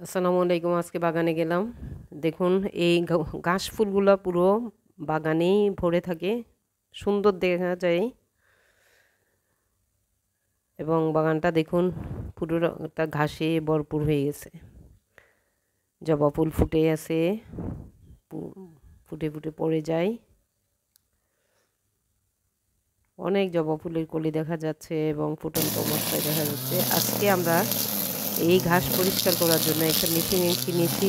আসসালামু আলাইকুম। আজকে বাগানে গেলাম। দেখুন এই ঘাস ফুলগুলা পুরো বাগানেই ভরে থাকে, সুন্দর দেখা যায়। এবং বাগানটা দেখুন পুরোটা ঘাসে ভরপুর হয়ে গেছে। জবা ফুল ফুটে আছে, ফুটে ফুটে পড়ে যায়। অনেক জবা ফুলের কলি দেখা যাচ্ছে এবং ফুটন্ত অবস্থায় দেখা যাচ্ছে। আজকে আমরা এই ঘাস পরিষ্কার করার জন্য একটা মেশিন কিনেছি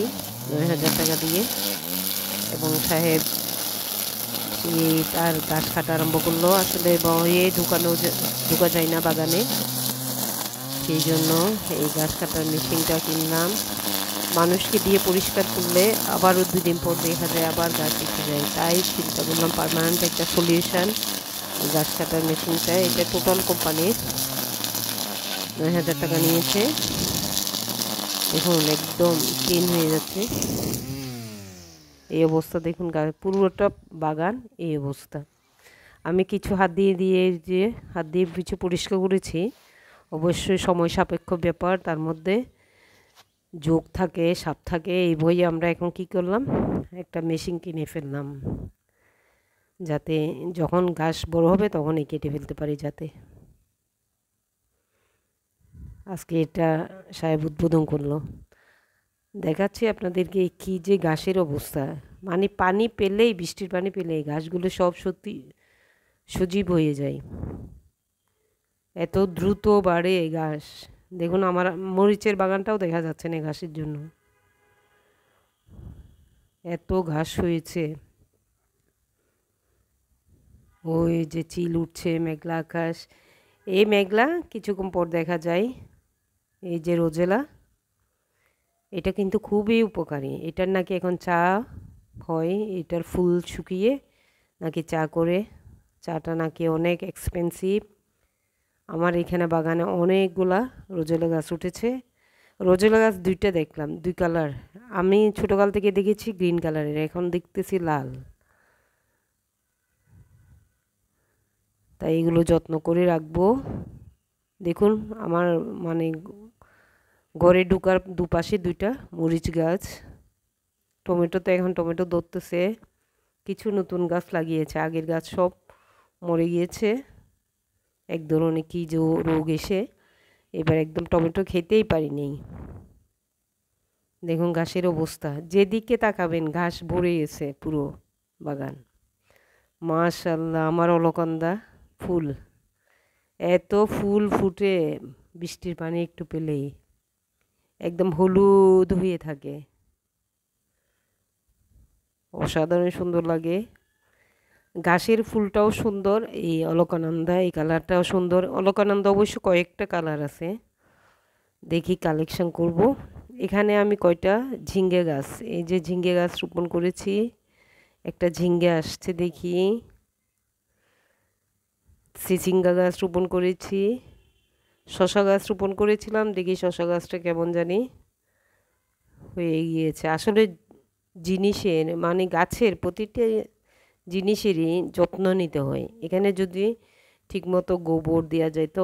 ৯,০০০ টাকা দিয়ে, এবং সাহেব তার ঘাস কাটা আরম্ভ করলো। আসলে বয়ে ঢুকা যায় না বাগানে, সেই জন্য এই ঘাস কাটার মেশিনটা কিনলাম। মানুষকে দিয়ে পরিষ্কার করলে আবারও ২ দিন পর দেখা যায় আবার গাছ উঠে যায়, তাই চিন্তা করলাম পার্মানেন্ট একটা সলিউশন গাছ কাটার মেশিনটা। এটা টোটাল কোম্পানির, ৯,০০০ টাকা নিয়েছে। দেখুন একদম ক্লিন হয়ে যাচ্ছে। এই অবস্থা দেখুন, পুরোটা বাগান এই অবস্থা। আমি কিছু হাত দিয়ে কিছু পরিষ্কার করেছি। অবশ্যই সময় সাপেক্ষ ব্যাপার, তার মধ্যে যোগ থাকে, সাপ থাকে। এই বই আমরা এখন কি করলাম, একটা মেশিন কিনে ফেললাম, যাতে যখন ঘাস বড় হবে তখনই কেটে ফেলতে পারি। যাতে আজকে এটা সাহেব উদ্বোধন করলো। দেখাচ্ছি আপনাদেরকে কি যে ঘাসের অবস্থা। মানে পানি পেলেই, বৃষ্টির পানি পেলেই ঘাসগুলো সব সত্যি সজীব হয়ে যায়, এত দ্রুত বাড়ে ঘাস। দেখুন আমার মরিচের বাগানটাও দেখা যাচ্ছে না ঘাসের জন্য, এত ঘাস হয়েছে। ওই যে চিল উঠছে, মেঘলা আকাশ। এই মেঘলা কিছুক্ষণ পর দেখা যায় এই যে রোজেলা, এটা কিন্তু খুবই উপকারী। এটার নাকি এখন চা হয়, এটার ফুল শুকিয়ে নাকি চা করে। চাটা নাকি অনেক এক্সপেন্সিভ। আমার এখানে বাগানে অনেকগুলা রোজেলা গাছ উঠেছে। রোজেলা গাছ ২টা দেখলাম, ২ কালার। আমি ছোটোকাল থেকে দেখেছি গ্রিন কালারের, এখন দেখতেছি লাল। তাই এগুলো যত্ন করে রাখবো। দেখুন আমার মানে ঘরে ঢুকার দুপাশে ২টা মরিচ গাছ। টমেটো তো এখন টমেটো ধরতেছে। কিছু নতুন গাছ লাগিয়েছে, আগের গাছ সব মরে গিয়েছে এক ধরনের কি যে রোগ এসে। এবার একদম টমেটো খেতেই পারিনি। দেখুন ঘাসের অবস্থা, যেদিকে তাকাবেন ঘাস ভরে গেছে পুরো বাগান। মাশাআল্লাহ, আমার অলকন্দা ফুল, এত ফুল ফুটে বৃষ্টির পানি একটু পেলেই একদম হলুদ হয়ে থাকে, অসাধারণ সুন্দর লাগে। ঘাসের ফুলটাও সুন্দর, এই অলকানন্দা এই কালারটাও সুন্দর। অলকানন্দা অবশ্য কয়েকটা কালার আছে, দেখি কালেকশন করব। এখানে আমি কয়টা ঝিঙ্গে গাছ, এই যে ঝিঙ্গে গাছ রোপণ করেছি। একটা ঝিঙ্গে আসছে দেখি। চিচিঙ্গা গাছ রোপণ করেছি। শশা গাছ রোপণ করেছিলাম, দেখি শশা গাছটা কেমন জানি হয়ে গিয়েছে। আসলে জিনিসের মানে গাছের প্রতিটা জিনিসেরই যত্ন নিতে হয়। এখানে যদি ঠিকমতো গোবর দেওয়া যেত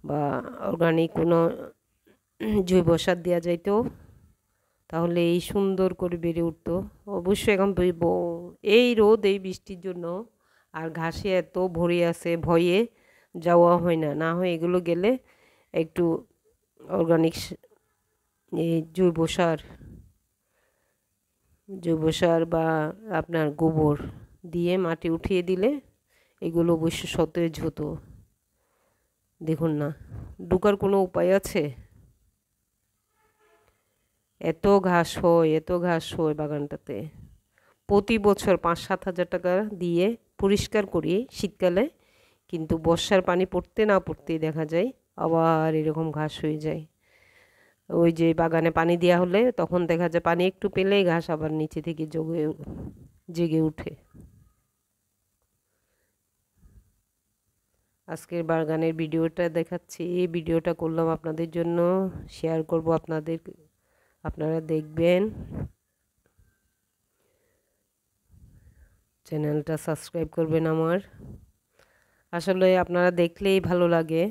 বা অর্গানিক কোনো জৈব সার দেওয়া যেত, তাহলে এই সুন্দর করে বেড়ে উঠতো। অবশ্যই এখন এই রোদ এই বৃষ্টির জন্য আর ঘাসে এত ভরে আছে, ভয়ে যাওয়া হয় না। না হয় এগুলো গেলে একটু অর্গানিক এই জৈব সার বা আপনার গোবর দিয়ে মাটি উঠিয়ে দিলে এগুলো অবশ্য সতেজ হতো। দেখুন না, ঢোকার কোনো উপায় আছে? এত ঘাস হয়, এত ঘাস হয় বাগানটাতে। প্রতি বছর ৫-৭ হাজার টাকা দিয়ে পরিষ্কার করি শীতকালে, কিন্তু বর্ষার পানি পড়তে না পড়তেই দেখা যায় আবার এরকম ঘাস হয়ে যায়। ওই যে বাগানে পানি দেওয়া হলে তখন দেখা যায় পানি একটু পেলেই ঘাস আবার নিচে থেকে জেগে উঠে। আজকের বাগানের ভিডিওটা দেখাচ্ছি, এই ভিডিওটা করলাম আপনাদের জন্য, শেয়ার করব আপনারা দেখবেন। চ্যানেলটা সাবস্ক্রাইব করবেন আমার। আসলে আপনারা দেখলেই ভালো লাগে,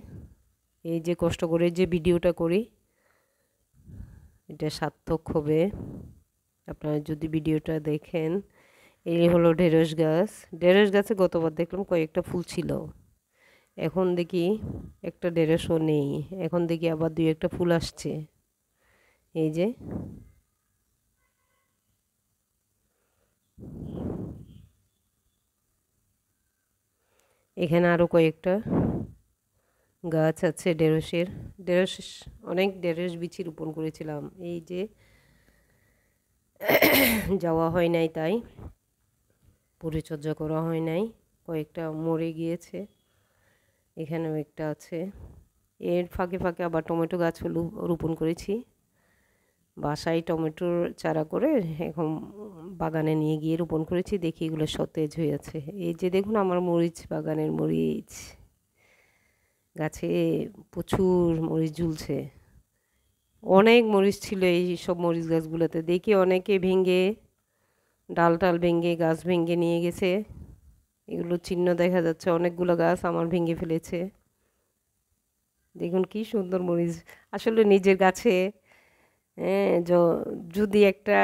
এই যে কষ্ট করে যে ভিডিওটা করি। এটা সার্থক হবে আপনারা যদি ভিডিওটা দেখেন। এই হলো ঢেঁড়স গাছ। ঢেঁড়স গাছে গতবার দেখলাম কয়েকটা ফুল ছিল, এখন দেখি একটা ঢেঁড়সও নেই। এখন দেখি আবার দুই একটা ফুল আসছে, এই যে। এখানে আরও কয়েকটা গাছ আছে ঢেঁড়সের। ঢেঁড়স অনেক ঢেঁড়স বিচি রোপণ করেছিলাম, এই যে যাওয়া হয় নাই, তাই পরিচর্যা করা হয় নাই, কয়েকটা মরে গিয়েছে। এখানেও একটা আছে। এর ফাঁকে ফাঁকে আবার টমেটো গাছ রোপণ করেছি। বাসায় টমেটোর চারা করে এখন বাগানে নিয়ে গিয়ে রোপণ করেছি, দেখি এগুলো সতেজ হয়ে আছে। এই যে দেখুন আমার মরিচ বাগানের মরিচ গাছে প্রচুর মরিচ ঝুলছে। অনেক মরিচ ছিল এই সব মরিচ গাছগুলোতে, দেখি অনেকে ভেঙে ডাল টাল ভেঙে গাছ ভেঙে নিয়ে গেছে। এগুলো চিহ্ন দেখা যাচ্ছে, অনেকগুলো গাছ আমার ভেঙে ফেলেছে। দেখুন কি সুন্দর মরিচ। আসলে নিজের গাছে হ্যাঁ যদি একটা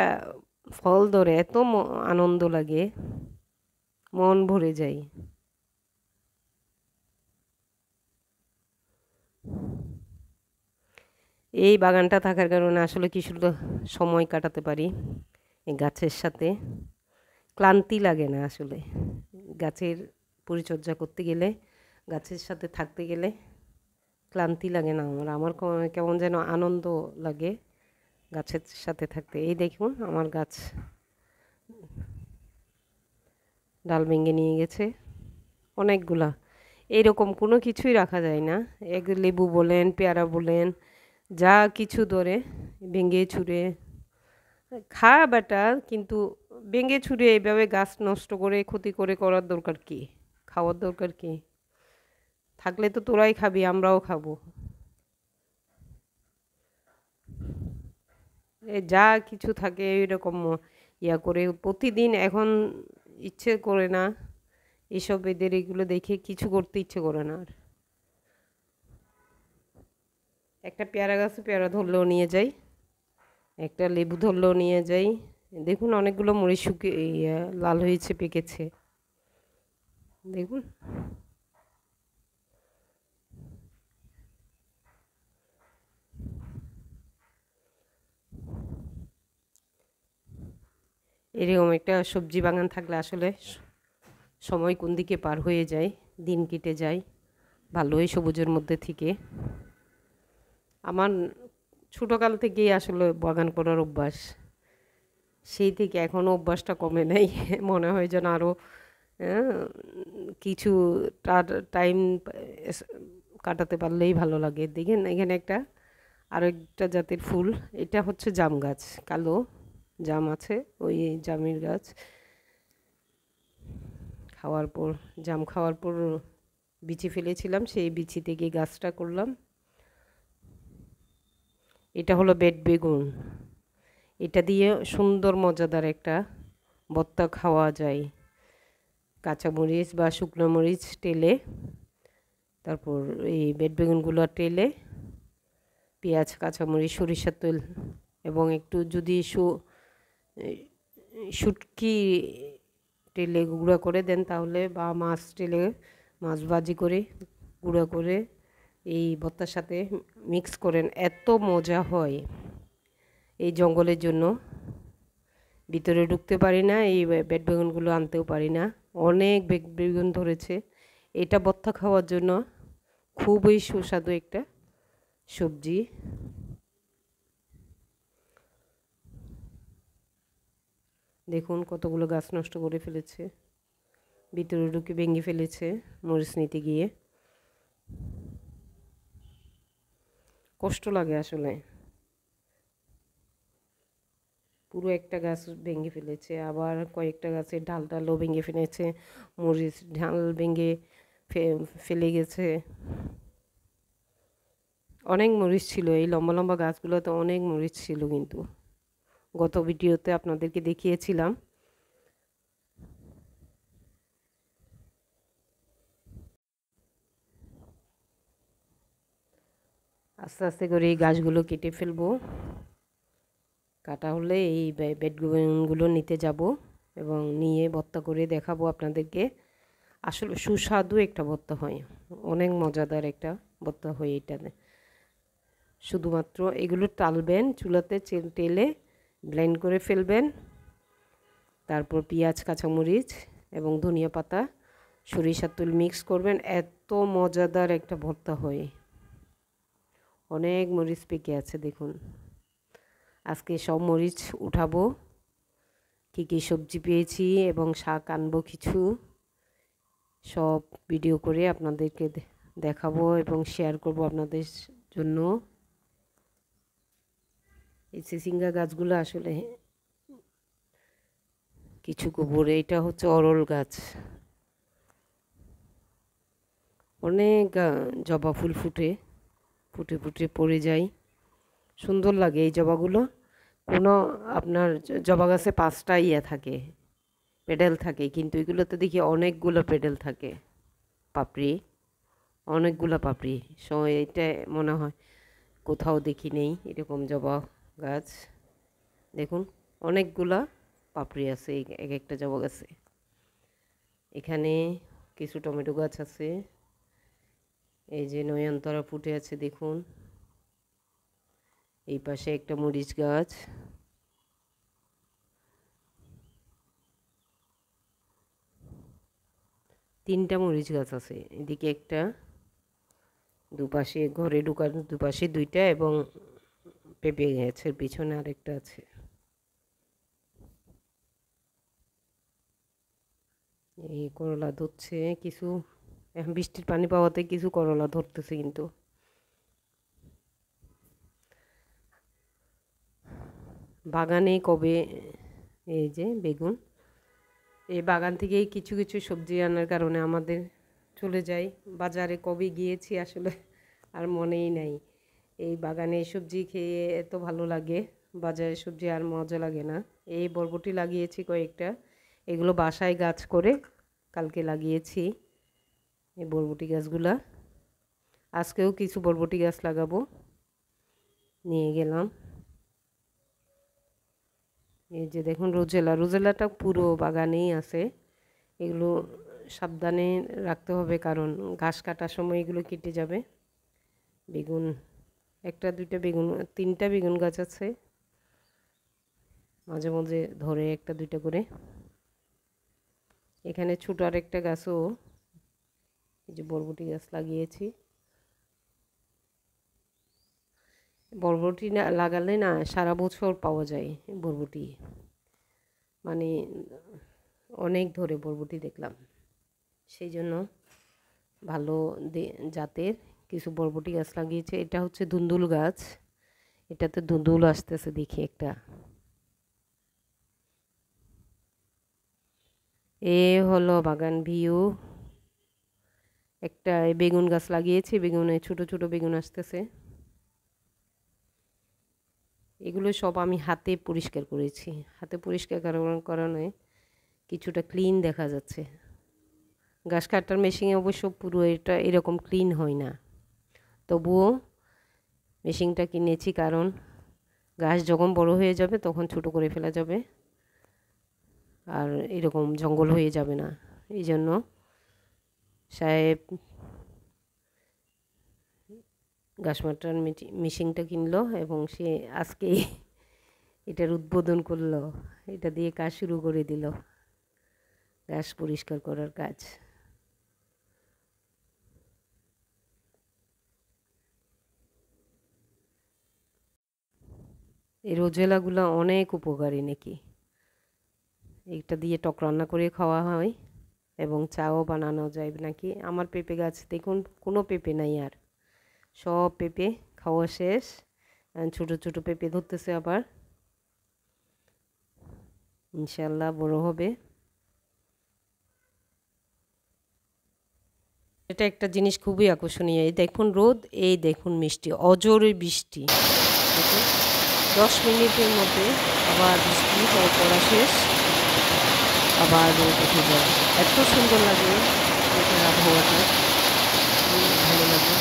ফল ধরে এত আনন্দ লাগে, মন ভরে যায়। এই বাগানটা থাকার কারণে আসলে কি সুন্দর সময় কাটাতে পারি এই গাছের সাথে, ক্লান্তি লাগে না আসলে। গাছের পরিচর্যা করতে গেলে, গাছের সাথে থাকতে গেলে ক্লান্তি লাগে না আমার কেমন যেন আনন্দ লাগে গাছের সাথে থাকতে। এই দেখুন আমার গাছ ডাল ভেঙে নিয়ে গেছে অনেকগুলা। এইরকম কোনো কিছুই রাখা যায় না, এক লেবু বলেন পেয়ারা বলেন যা কিছু ধরে ভেঙে ছুঁড়ে খা বেটা, কিন্তু ভেঙে ছুঁড়ে এইভাবে গাছ নষ্ট করে ক্ষতি করে করার দরকার কি? খাওয়ার দরকার কি? থাকলে তো তোরাই খাবি, আমরাও খাবো। যা কিছু থাকে এরকম ইয়া করে প্রতিদিন এখন ইচ্ছে করে না, এসব এদের এগুলো দেখে কিছু করতে ইচ্ছে করে না আর। একটা পেয়ারা গাছে পেয়ারা ধরলেও নিয়ে যাই, একটা লেবু ধরলেও নিয়ে যাই। দেখুন অনেকগুলো মরিচ শুকিয়ে লাল হয়েছে, পেকেছে দেখুন। এরকম একটা সবজি বাগান থাকলে আসলে সময় কোন দিকে পার হয়ে যায়, দিন কেটে যায় ভালোই সবুজের মধ্যে থেকে। আমার ছোটোকাল থেকেই আসলে বাগান করার অভ্যাস, সেই থেকে এখনও অভ্যাসটা কমে নেই। মনে হয় যেন আরও কিছু টাইম কাটাতে পারলেই ভালো লাগে। দেখেন এখানে একটা আরও একটা জাতের ফুল, এটা হচ্ছে জাম গাছ, কালো জাম আছে, ওই জামের গাছ। জাম খাওয়ার পর বিচি ফেলেছিলাম, সেই বিচি থেকে গাছটা করলাম। এটা হলো বেড বেগুন, এটা দিয়ে সুন্দর মজাদার একটা ভর্তা খাওয়া যায়। কাঁচামরিচ বা শুকনো মরিচ টেলে, তারপর এই বেড বেগুনগুলো টেলে পেঁয়াজ কাঁচামরিচ সরিষার তেল এবং একটু যদি শুটকি টেলে গুঁড়া করে দেন তাহলে, বা মাছ টেলে মাছ ভাজি করে গুঁড়া করে এই ভর্তার সাথে মিক্স করেন, এত মজা হয়। এই জঙ্গলের জন্য ভিতরে ঢুকতে পারি না, এই বেড বেগুনগুলো আনতেও পারি না, অনেক বেগুন ধরেছে। এটা ভর্তা খাওয়ার জন্য খুবই সুস্বাদু একটা সবজি। দেখুন কতগুলো গাছ নষ্ট করে ফেলেছে, ভিতরে ঢুকে ভেঙে ফেলেছে মরিচ নিতে গিয়ে। কষ্ট লাগে আসলে, পুরো একটা গাছ ভেঙে ফেলেছে, আবার কয়েকটা গাছের ডালও ভেঙে ফেলেছে, মরিচ ঢাল ভেঙে ফেলে গেছে। অনেক মরিচ ছিল, এই লম্বা লম্বা গাছগুলোতে অনেক মরিচ ছিল, কিন্তু গত ভিডিওতে আপনাদেরকে দেখিয়েছিলাম। আস্তে আস্তে করে এই গাছগুলো কেটে ফেলবো, কাটা হলে এই বেডগুলো নিতে যাব এবং নিয়ে ভর্তা করে দেখাবো আপনাদেরকে। আসলে সুস্বাদু একটা ভর্তা হয়, অনেক মজাদার একটা ভর্তা হয় এটাতে। শুধুমাত্র এগুলো টালবেন চুলাতে, তেলে ব্লেন্ড করে ফেলবেন, তারপর পেঁয়াজ, কাঁচামরিচ এবং ধনিয়া পাতা, সরিষার তেল মিক্স করবেন। এত মজাদার একটা ভর্তা হয়। অনেক মরিচ পেকে আছে দেখুন। আজকে সব মরিচ উঠাবো, কী কী সবজি পেয়েছি এবং শাক আনবো কিছু, সব ভিডিও করে আপনাদেরকে দেখাবো এবং শেয়ার করব আপনাদের জন্য। এই চিচিঙ্গা গাছগুলো আসলে কিছু গোবর, এটা হচ্ছে অরল গাছ। অনেক জবা ফুল ফুটে ফুটে ফুটে পড়ে যায়, সুন্দর লাগে এই জবাগুলো। কোনো আপনার জবা গাছে 5টা থাকে, পেডেল থাকে, কিন্তু এগুলোতে দেখি অনেকগুলো পেডেল থাকে, পাপড়ি, অনেকগুলো পাপড়ি। এটা মনে হয় কোথাও দেখি নেই এরকম জবা গাছ। দেখুন অনেকগুলা পাপড়ি আছে এক একটা জবা গাছে। এখানে কিছু টমেটো গাছ আছে, এই যে নয়নতারা ফুটে আছে দেখুন। এই পাশে একটা মরিচ গাছ, তিনটা মরিচ গাছ আছে, এদিকে একটা, দুপাশে ঘরে ঢুকার দুপাশে 2টা এবং পেঁপে গাছের পিছনে আরেকটা আছে। এই করলা ধরছে কিছু, এখন বৃষ্টির পানি পাওয়াতে কিছু করলা ধরতেছে। কিন্তু বাগানে কবে, এই যে বেগুন, এই বাগান থেকেই কিছু কিছু সবজি আনার কারণে আমাদের চলে যাই বাজারে। কবে গিয়েছি আসলে আর মনেই নাই। এই বাগানে সবজি খেয়ে এত ভালো লাগে, বাজারের সবজি আর মজা লাগে না। এই বরবটি লাগিয়েছি কয়েকটা, এগুলো বাসায় গাছ করে কালকে লাগিয়েছি এই বরবটি গাছগুলা। আজকেও কিছু বরবটি গাছ লাগাবো, নিয়ে গেলাম। এই যে দেখুন রোজেলাটা পুরো বাগানেই আছে। এগুলো সাবধানে রাখতে হবে, কারণ ঘাস কাটার সময় এগুলো কেটে যাবে। বেগুন, 1-2টা বেগুন, 3টা বেগুন গাছ আছে, মাঝে মাঝে ধরে 1-2টা করে। এখানে ছোট আরেকটা গাছও, এই যে বরবটি গাছ লাগিয়েছি। বরবটি না লাগালে না সারা বছর পাওয়া যায় বরবটি, মানে অনেক ধরে বরবটি দেখলাম। সেই জন্য ভালো জাতের কিছু বরবটি গাছ লাগিয়েছে। এটা হচ্ছে ধুন্দুল গাছ, এটাতে ধুন্দুল আসতেছে দেখি একটা। এ হলো বাগান ভিউ। একটা বেগুন গাছ লাগিয়েছি, বেগুনে ছোট ছোট বেগুন আসতেছে। এগুলো সব আমি হাতে পরিষ্কার করেছি, হাতে পরিষ্কার করার কারণে কিছুটা ক্লিন দেখা যাচ্ছে। ঘাস কাটার মেশিনে অবশ্য পুরো এটা এরকম ক্লিন হয় না, তবুও মেশিনটা কিনেছি কারণ ঘাস যখন বড় হয়ে যাবে তখন ছোট করে ফেলা যাবে, আর এরকম জঙ্গল হয়ে যাবে না। এই জন্য সাহেব ঘাস মাটার মেশিনটা কিনলো এবং সে আজকে এটার উদ্বোধন করলো, এটা দিয়ে কাজ শুরু করে দিল, ঘাস পরিষ্কার করার কাজ। এই রোজেলাগুলো অনেক উপকারী নাকি, এটা দিয়ে টক রান্না করে খাওয়া হয় এবং চাও বানানো যায় নাকি। আমার পেঁপে গাছ দেখুন, কোনো পেঁপে নাই, আর সব পেঁপে খাওয়া শেষ। ছোট ছোট পেঁপে ধরতেছে আবার, ইনশাল্লাহ বড় হবে। এটা একটা জিনিস খুবই আকর্ষণীয়, এই দেখুন রোদ, এই দেখুন মিষ্টি, অজোরে বৃষ্টি। দেখুন 10 মিনিটের মধ্যে আবার বৃষ্টি পড়া শেষ, আবার রোদ উঠে যায়। এত সুন্দর লাগে এটার আবহাওয়াটা, ভালো লাগে।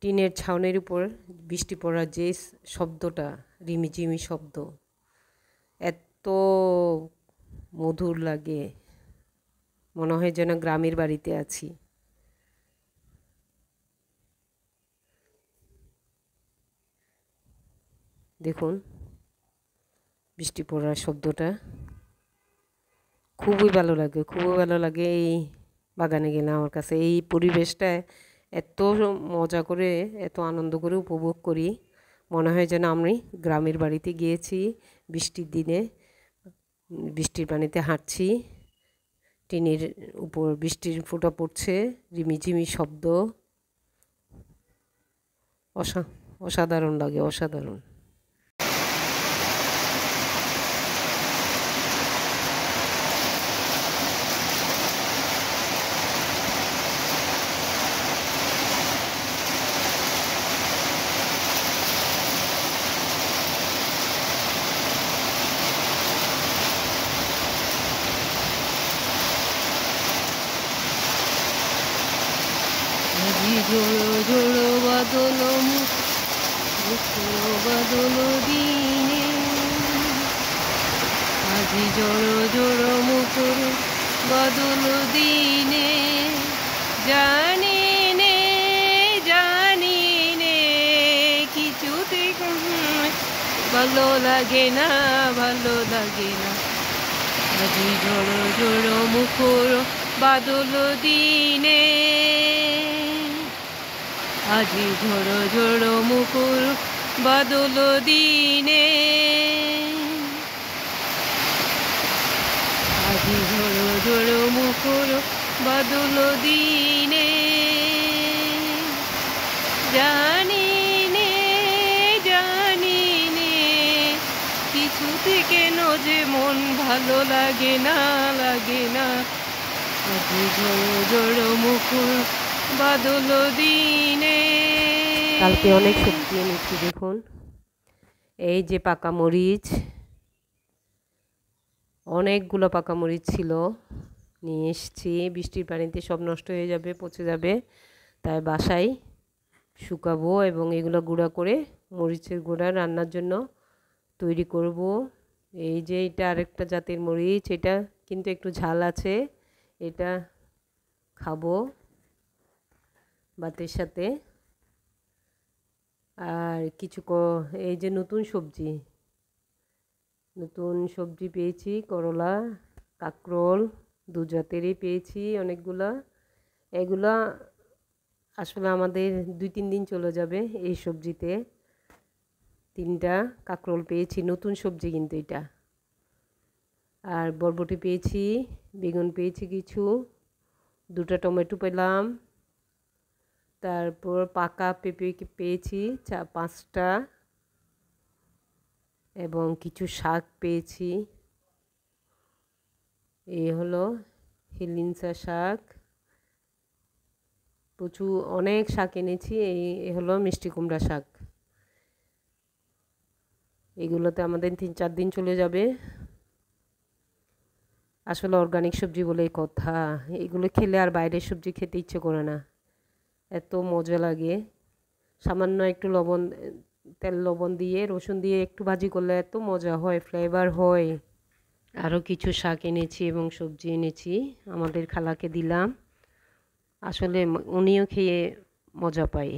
টিনের ছাউনির উপর বৃষ্টি পড়ার যে শব্দটা, রিমিঝিমি শব্দ, এত মধুর লাগে, মনে হয় যেন গ্রামের বাড়িতে আছি। দেখুন বৃষ্টি পড়ার শব্দটা খুবই ভালো লাগে, খুবই ভালো লাগে। এই বাগানে গেলে আমার কাছে এই পরিবেশটা এত মজা করে, এত আনন্দ করে উপভোগ করি, মনে হয় যেন আমি গ্রামের বাড়িতে গিয়েছি। বৃষ্টির দিনে বৃষ্টির পানিতে হাঁটছি, টিনের উপর বৃষ্টির ফোঁটা পড়ছে, রিমিঝিমি শব্দ, অসাধারণ লাগে, অসাধারণ। ঝোড়ো ঝোড়ো বাদল মুখর বাদল দিনে, আজি ঝোড়ো ঝোড়ো মুখর বাদল দিনে, জানি নে কিছুতে ভালো লাগে না, ভালো লাগে না। আজি ঝোড়ো ঝোড়ো মুখর বাদল দিনে, আজি ঝোড়ো ঝোড়ো মুখর বাদল দিনে, আজি ঝোড়ো ঝোড়ো মুখর বাদল দিনে, জানি নে কিছুতে কেন যে মন ভালো লাগে না, লাগে না। আজি ঝোড়ো ঝোড়ো মুখর বাদল দিনে। কালকে অনেক সবজি এনেছি, দেখুন এই যে পাকা মরিচ, অনেকগুলো পাকা মরিচ ছিল, নিয়ে এসছি। বৃষ্টির পানিতে সব নষ্ট হয়ে যাবে, পচে যাবে, তাই বাসায় শুকাবো এবং এগুলো গুঁড়া করে মরিচের গুঁড়া রান্নার জন্য তৈরি করব। এই যে এটা আরেকটা জাতের মরিচ, এটা কিন্তু একটু ঝাল আছে, এটা খাবো ভাতের সাথে। আর কিছু এই যে নতুন সবজি পেয়েছি, করলা, কাঁকরোল, দু জাতেরই পেয়েছি অনেকগুলা। এগুলা আসলে আমাদের 2-3 দিন চলে যাবে এই সবজিতে। 3টা কাঁকরোল পেয়েছি, নতুন সবজি কিন্তু এটা। আর বরবটি পেয়েছি, বেগুন পেয়েছি কিছু, 2টা টমেটো পেলাম, তারপর পাকা পেঁপে পেয়েছি 5টা, এবং কিছু শাক পেয়েছি। এই হলো হিলিঞ্চা শাক, প্রচুর অনেক শাক এনেছি। এই হলো মিষ্টি কুমড়া শাক। এগুলোতে আমাদের 3-4 দিন চলে যাবে। আসলে অর্গানিক সবজি বলেই কথা, এগুলো খেলে আর বাইরের সবজি খেতে ইচ্ছে করে না, এত মজা লাগে। সামান্য একটু তেল লবণ দিয়ে রসুন দিয়ে একটু ভাজি করলে এত মজা হয়, ফ্লেভার হয়। আরও কিছু শাক এনেছি এবং সবজি এনেছি, আমাদের খালাকে দিলাম, আসলে উনিও খেয়ে মজা পায়।